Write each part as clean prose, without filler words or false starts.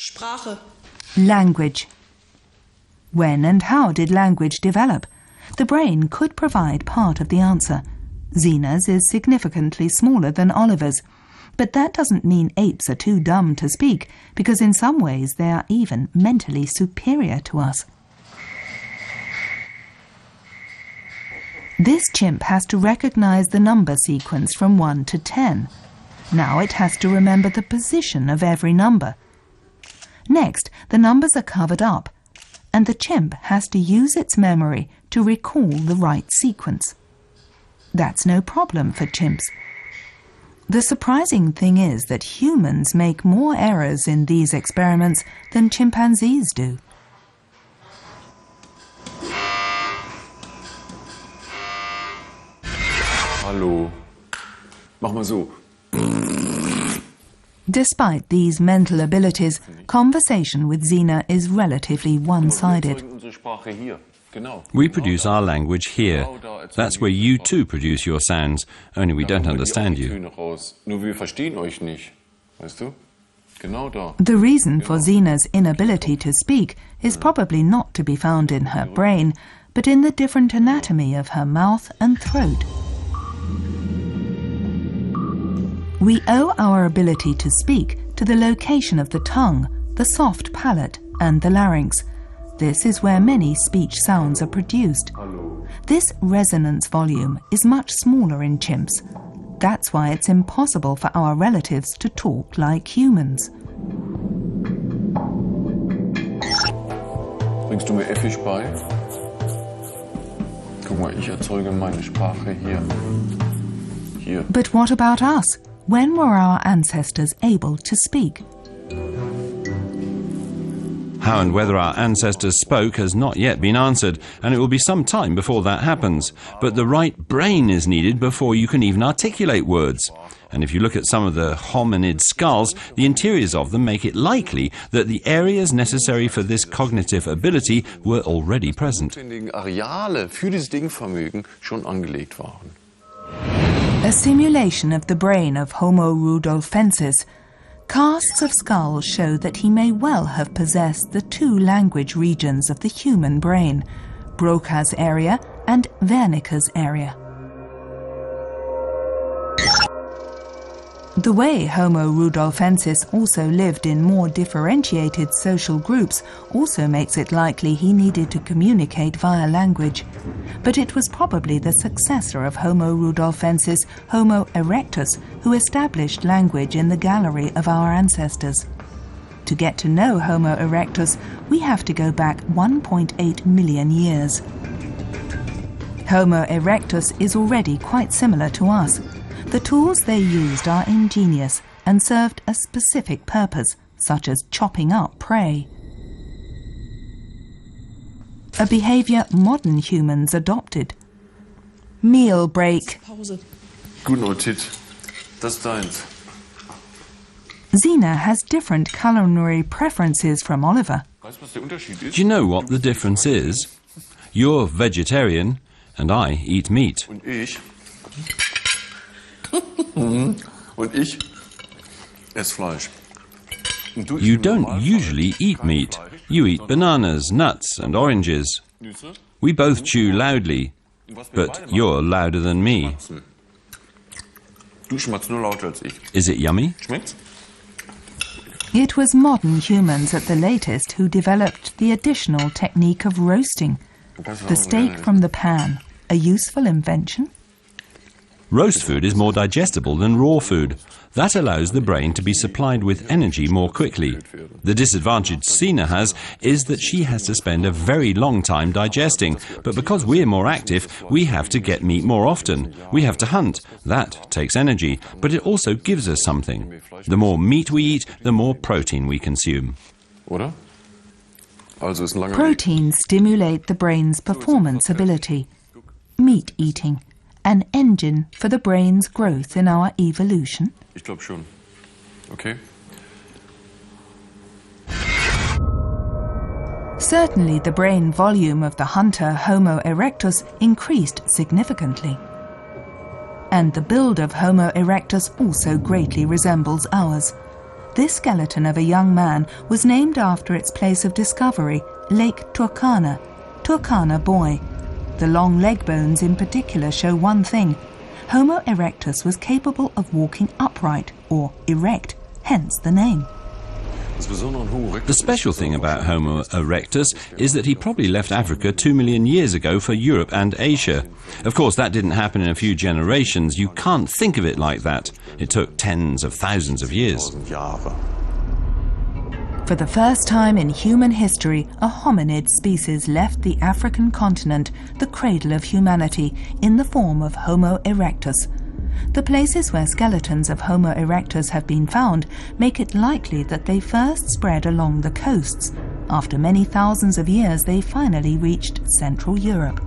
Sprache. Language. When and how did language develop? The brain could provide part of the answer. Zena's is significantly smaller than Oliver's. But that doesn't mean apes are too dumb to speak, because in some ways they are even mentally superior to us. This chimp has to recognize the number sequence from 1 to 10. Now it has to remember the position of every number. Next, the numbers are covered up, and the chimp has to use its memory to recall the right sequence. That's no problem for chimps. The surprising thing is that humans make more errors in these experiments than chimpanzees do. Hallo. Mach mal so. Despite these mental abilities, conversation with Zena is relatively one-sided. We produce our language here. That's where you too produce your sounds, only we don't understand you. The reason for Zena's inability to speak is probably not to be found in her brain, but in the different anatomy of her mouth and throat. We owe our ability to speak to the location of the tongue, the soft palate, and the larynx. This is where many speech sounds are produced. This resonance volume is much smaller in chimps. That's why it's impossible for our relatives to talk like humans. Bringst du mir Effisch bei? Guck mal, ich erzeuge meine Sprache hier. Hier. But what about us? When were our ancestors able to speak? How and whether our ancestors spoke has not yet been answered, and it will be some time before that happens. But the right brain is needed before you can even articulate words. And if you look at some of the hominid skulls, the interiors of them make it likely that the areas necessary for this cognitive ability were already present. Areale für dieses Denkvermögen schon angelegt waren. A simulation of the brain of Homo rudolfensis. Casts of skulls show that he may well have possessed the two language regions of the human brain, Broca's area and Wernicke's area. The way Homo rudolfensis also lived in more differentiated social groups also makes it likely he needed to communicate via language. But it was probably the successor of Homo rudolfensis, Homo erectus, who established language in the gallery of our ancestors. To get to know Homo erectus, we have to go back 1.8 million years. Homo erectus is already quite similar to us. The tools they used are ingenious and served a specific purpose, such as chopping up prey. A behavior modern humans adopted. Meal break. Pause. Gut notiert. Das ist deins. Zena has different culinary preferences from Oliver. Weißt du, was der Unterschied ist? Do you know what the difference is? You're vegetarian, and I eat meat. Und ich. Und ich esse Fleisch. Und du You isst don't normal usually eat meat. You eat bananas, nuts, and oranges. Nüsse. We both chew loudly, but you're louder than me. Du schmatzt nur lauter als ich. Is it yummy? Schmeckt's? It was modern humans at the latest who developed the additional technique of roasting. The steak from the pan, a useful invention? Roast food is more digestible than raw food. That allows the brain to be supplied with energy more quickly. The disadvantage Zena has is that she has to spend a very long time digesting, but because we're more active, we have to get meat more often. We have to hunt. That takes energy, but it also gives us something. The more meat we eat, the more protein we consume. Oder? Also ist ein langer Weg. Proteins stimulate the brain's performance ability. Meat eating, an engine for the brain's growth in our evolution? Ich glaube schon. Okay. Certainly the brain volume of the hunter Homo erectus increased significantly. And the build of Homo erectus also greatly resembles ours. This skeleton of a young man was named after its place of discovery, Lake Turkana, Turkana Buoy. The long leg bones in particular show one thing: Homo erectus was capable of walking upright, or erect, hence the name. The special thing about Homo erectus is that he probably left Africa 2 million years ago for Europe and Asia. Of course, that didn't happen in a few generations. You can't think of it like that. It took tens of thousands of years. For the first time in human history, a hominid species left the African continent, the cradle of humanity, in the form of Homo erectus. The places where skeletons of Homo erectus have been found make it likely that they first spread along the coasts. After many thousands of years, they finally reached Central Europe.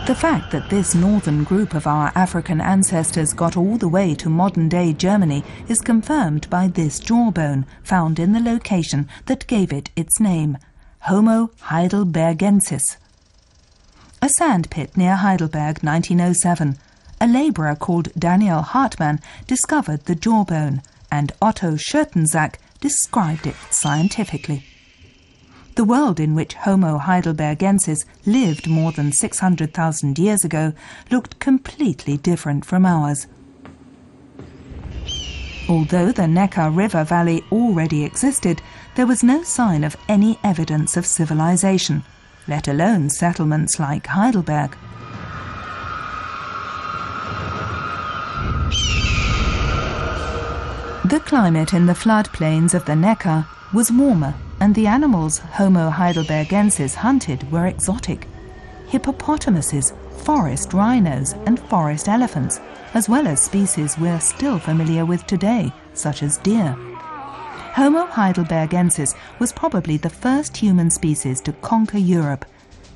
The fact that this northern group of our African ancestors got all the way to modern-day Germany is confirmed by this jawbone found in the location that gave it its name, Homo heidelbergensis. A sandpit near Heidelberg, 1907. A labourer called Daniel Hartmann discovered the jawbone, and Otto Schoetensack described it scientifically. The world in which Homo heidelbergensis lived more than 600,000 years ago looked completely different from ours. Although the Neckar River valley already existed, there was no sign of any evidence of civilization, let alone settlements like Heidelberg. The climate in the floodplains of the Neckar was warmer, and the animals Homo heidelbergensis hunted were exotic. Hippopotamuses, forest rhinos and forest elephants, as well as species we're still familiar with today, such as deer. Homo heidelbergensis was probably the first human species to conquer Europe.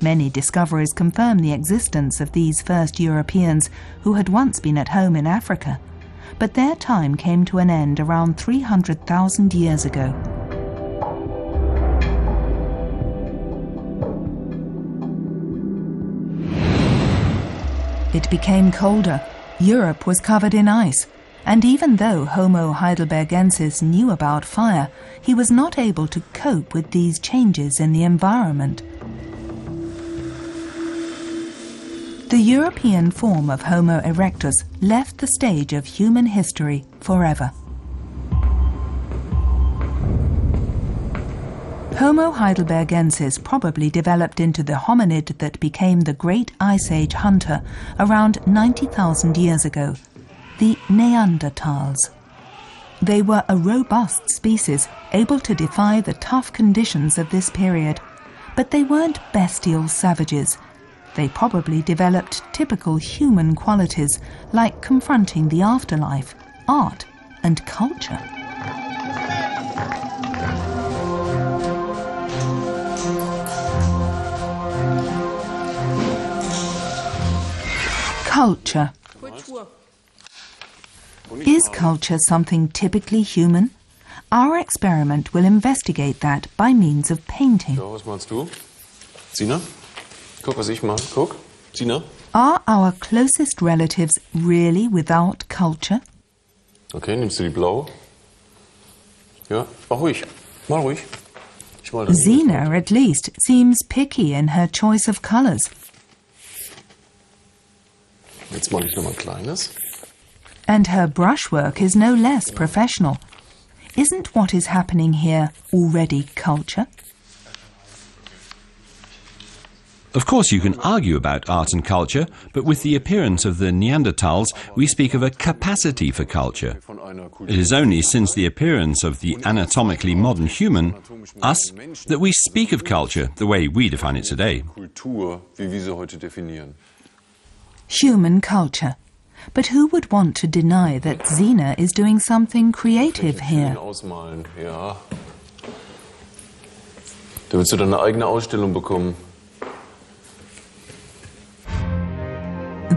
Many discoveries confirm the existence of these first Europeans who had once been at home in Africa. But their time came to an end around 300,000 years ago. It became colder. Europe was covered in ice. And even though Homo heidelbergensis knew about fire, he was not able to cope with these changes in the environment. The European form of Homo erectus left the stage of human history forever. Homo heidelbergensis probably developed into the hominid that became the Great Ice Age hunter around 90,000 years ago, the Neanderthals. They were a robust species, able to defy the tough conditions of this period, but they weren't bestial savages. They probably developed typical human qualities like confronting the afterlife, art, and culture. Culture. Is culture something typically human? Our experiment will investigate that by means of painting. So, was meinst du? Sina? Guck, was ich mach. Guck. Sina? Are our closest relatives really without culture? Okay, nimmst du die blaue? Ja, mach ruhig. Mal ruhig. Ich mal das. Sina, at least, seems picky in her choice of colours. Jetzt mache ich noch mal ein kleines. And her brushwork is no less professional. Isn't what is happening here already culture? Of course, you can argue about art and culture, but with the appearance of the Neanderthals, we speak of a capacity for culture. It is only since the appearance of the anatomically modern human, us, that we speak of culture the way we define it today. Kultur, wie wir sie heute definieren. Human culture. But who would want to deny that Sina is doing something creative here? Ausmalen, ja. Da willst du dann eine eigene Ausstellung bekommen.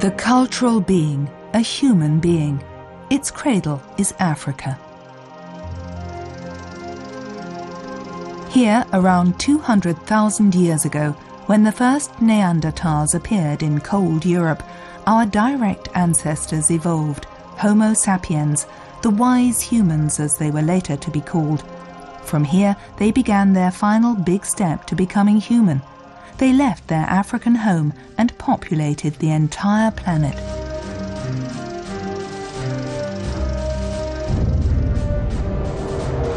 The cultural being, a human being. Its cradle is Africa. Here, around 200,000 years ago, when the first Neanderthals appeared in cold Europe, our direct ancestors evolved, Homo sapiens, the wise humans as they were later to be called. From here, they began their final big step to becoming human. They left their African home and populated the entire planet.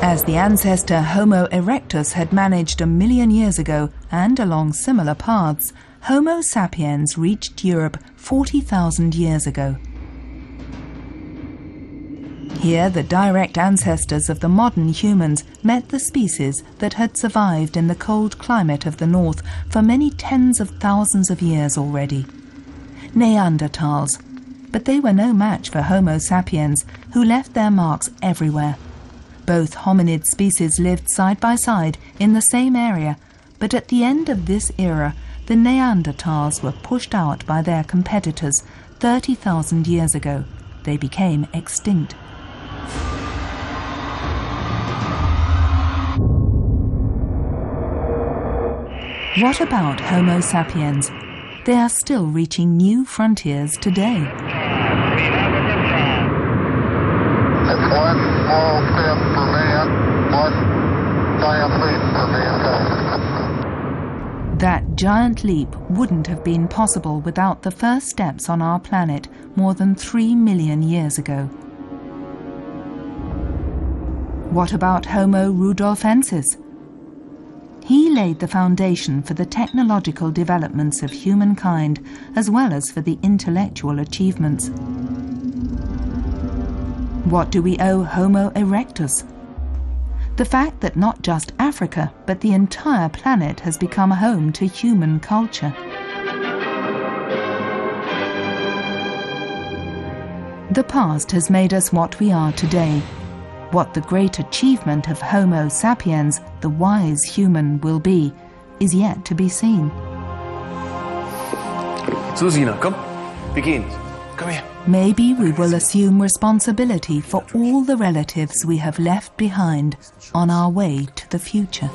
As the ancestor Homo erectus had managed 1 million years ago, and along similar paths, Homo sapiens reached Europe 40,000 years ago. Here, the direct ancestors of the modern humans met the species that had survived in the cold climate of the north for many tens of thousands of years already. Neanderthals. But they were no match for Homo sapiens, who left their marks everywhere. Both hominid species lived side by side in the same area, but at the end of this era, the Neanderthals were pushed out by their competitors 30,000 years ago. They became extinct. What about Homo sapiens? They are still reaching new frontiers today. It's one small step for man, one giant leap for mankind. That giant leap wouldn't have been possible without the first steps on our planet more than 3 million years ago. What about Homo rudolfensis? He laid the foundation for the technological developments of humankind as well as for the intellectual achievements. What do we owe Homo erectus? The fact that not just Africa, but the entire planet has become home to human culture. The past has made us what we are today. What the great achievement of Homo sapiens, the wise human, will be, is yet to be seen. So, Sina, komm, wir gehen. Komm her. Maybe we will assume responsibility for all the relatives we have left behind on our way to the future.